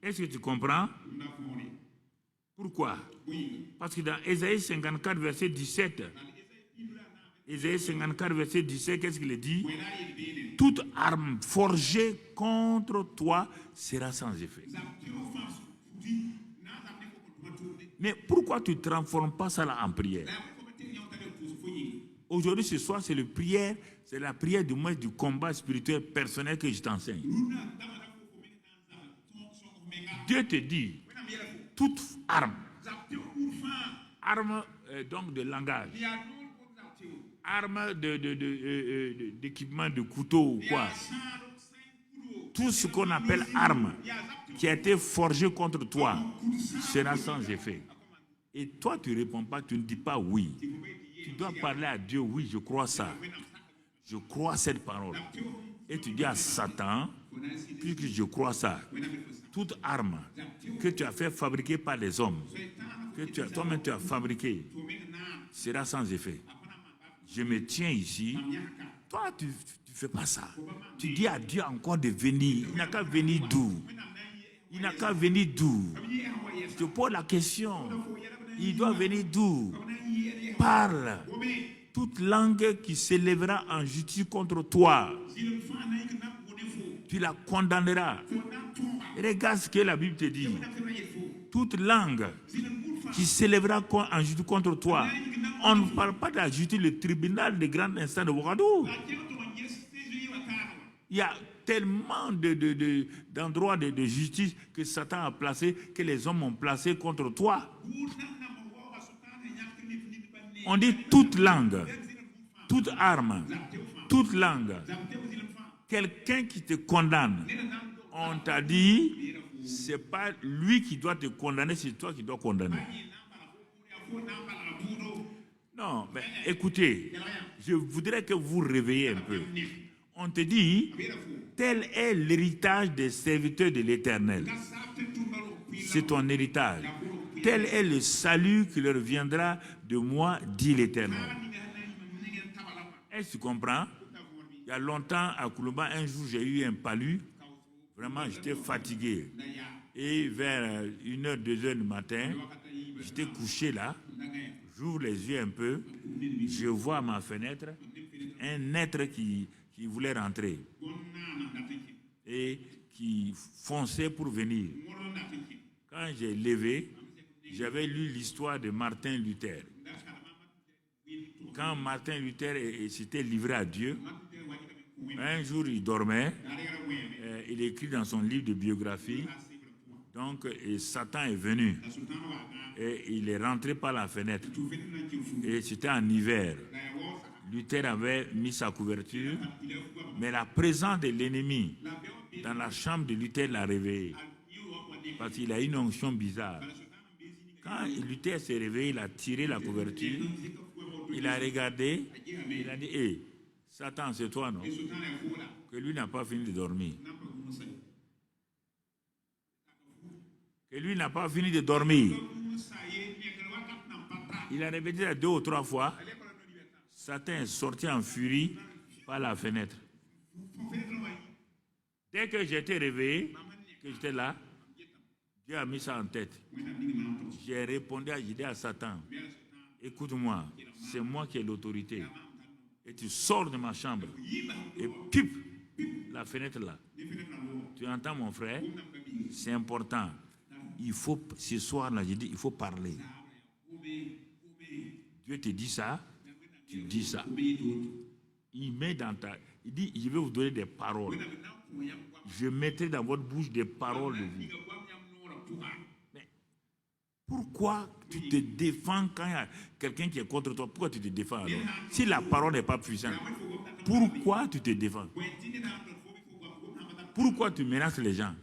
Est-ce que tu comprends? Pourquoi? Parce que dans Ésaïe 54, verset 17, Ésaïe 54, verset 17, qu'est-ce qu'il dit? Toute arme forgée contre toi sera sans effet. Mais pourquoi tu ne transformes pas ça là en prière? Aujourd'hui, ce soir, c'est la prière du moins du combat spirituel personnel que je t'enseigne. Dieu te dit, toute arme donc de langage, arme d'équipement de couteau ou quoi, tout ce qu'on appelle arme qui a été forgé contre toi sera sans effet. Et toi, tu ne réponds pas, tu ne dis pas oui. Tu dois parler à Dieu, oui, je crois ça. Je crois cette parole. Et tu dis à Satan, puisque je crois ça, toute arme que tu as fait fabriquer par les hommes, que toi-même tu as fabriqué, sera sans effet. Je me tiens ici. Toi, tu ne fais pas ça. Tu dis à Dieu encore de venir. Il n'a qu'à venir d'où? Il n'a qu'à venir d'où? Je te pose la question. Il doit venir d'où? Parle. Toute langue qui s'élèvera en justice contre toi, tu la condamneras. Regarde ce que la Bible te dit. Toute langue qui s'élèvera en justice contre toi. On ne parle pas de la justice, le tribunal de grande instance de Ouagadougou. Il y a tellement d'endroits de justice que Satan a placé, que les hommes ont placé contre toi. On dit toute langue, toute arme, toute langue. Quelqu'un qui te condamne, on t'a dit, ce n'est pas lui qui doit te condamner, c'est toi qui dois condamner. Non, mais écoutez, je voudrais que vous réveillez un peu. On te dit, tel est l'héritage des serviteurs de l'Éternel. C'est ton héritage. Tel est le salut qui leur viendra de moi, dit l'Éternel. Est-ce que tu comprends? Il y a longtemps, à Koulouba, un jour, j'ai eu un palu. Vraiment, j'étais fatigué. Et vers 1h, 2h du matin, j'étais couché là. J'ouvre les yeux un peu. Je vois à ma fenêtre un être qui voulait rentrer. Et qui fonçait pour venir. Quand j'ai levé, j'avais lu l'histoire de Martin Luther. Quand Martin Luther s'était livré à Dieu, un jour il dormait, il écrit dans son livre de biographie, donc et Satan est venu, et il est rentré par la fenêtre, et c'était en hiver. Luther avait mis sa couverture, mais la présence de l'ennemi dans la chambre de Luther l'a réveillé, parce qu'il a une onction bizarre. Quand Luther s'est réveillé, il a tiré la couverture, il a regardé, il a dit, hé, Satan, c'est toi, non? Que lui n'a pas fini de dormir. Que lui n'a pas fini de dormir. Il a répété 2 ou 3 fois. Satan est sorti en furie par la fenêtre. Dès que j'étais réveillé, que j'étais là, Dieu a mis ça en tête. J'ai répondu à Satan, écoute-moi, c'est moi qui ai l'autorité. Et tu sors de ma chambre et pip, la fenêtre là. Tu entends mon frère? C'est important. Il faut, ce soir-là, j'ai dit, il faut parler. Dieu te dit ça, tu dis ça. Il met dans il dit, je vais vous donner des paroles. Je mettrai dans votre bouche des paroles de vous. Mais pourquoi tu te défends quand il y a quelqu'un qui est contre toi? Pourquoi tu te défends alors? Si la parole n'est pas puissante, pourquoi tu te défends? Pourquoi tu menaces les gens?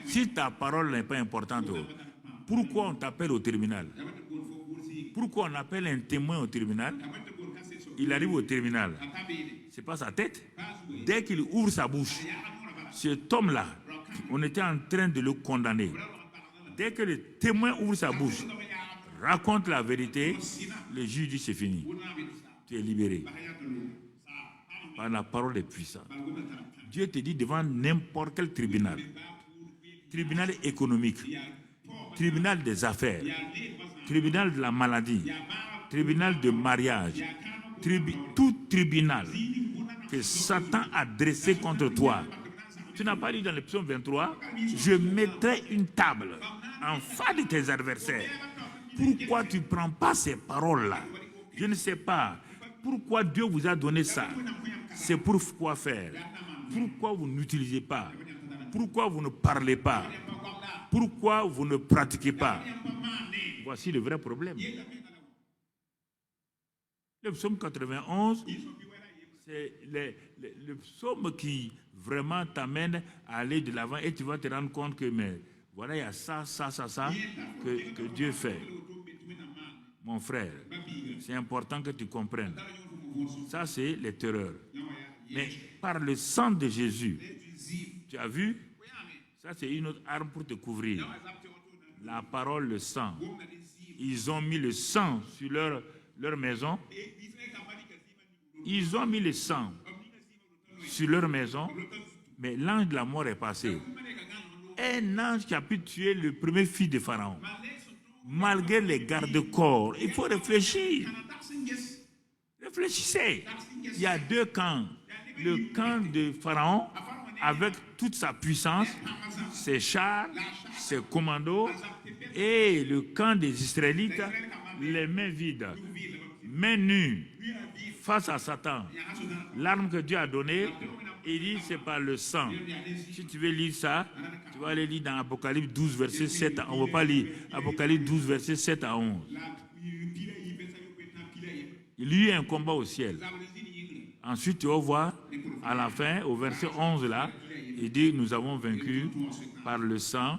Si ta parole n'est pas importante, pourquoi on t'appelle au tribunal? Pourquoi on appelle un témoin au tribunal? Il arrive au tribunal. Ce n'est pas sa tête. Dès qu'il ouvre sa bouche, cet homme-là, on était en train de le condamner. Dès que le témoin ouvre sa bouche, raconte la vérité, le juge dit c'est fini. Tu es libéré. Par la parole est puissante. Dieu te dit devant n'importe quel tribunal, tribunal économique, tribunal des affaires, tribunal de la maladie, tribunal de mariage, tout tribunal que Satan a dressé contre toi. Tu n'as pas lu dans le psaume 23, je mettrai une table en face de tes adversaires. Pourquoi tu ne prends pas ces paroles-là? Je ne sais pas. Pourquoi Dieu vous a donné ça? C'est pour quoi faire? Pourquoi vous n'utilisez pas? Pourquoi vous ne parlez pas? Pourquoi vous ne pratiquez pas? Voici le vrai problème. Le psaume 91, c'est le psaume qui vraiment t'amène à aller de l'avant et tu vas te rendre compte que mais voilà, il y a ça que Dieu fait. Mon frère, c'est important que tu comprennes. Ça, c'est les terreurs. Mais par le sang de Jésus, tu as vu? Ça, c'est une autre arme pour te couvrir. La parole, le sang. Ils ont mis le sang sur leur maison. Ils ont mis le sang sur leur maison, mais l'ange de la mort est passé. Un ange qui a pu tuer le premier fils de Pharaon. Malgré les garde-corps, il faut réfléchir. Réfléchissez. Il y a deux camps. Le camp de Pharaon, avec toute sa puissance, ses chars, ses commandos, et le camp des Israélites, les mains vides, mains nues, face à Satan. L'arme que Dieu a donnée, il dit c'est par le sang. Si tu veux lire ça, tu vas aller lire dans Apocalypse 12, verset 7 à 11. On ne va pas lire Apocalypse 12, verset 7 à 11. Il y a eu un combat au ciel. Ensuite, tu vas voir, à la fin, au verset 11 là, il dit nous avons vaincu par le sang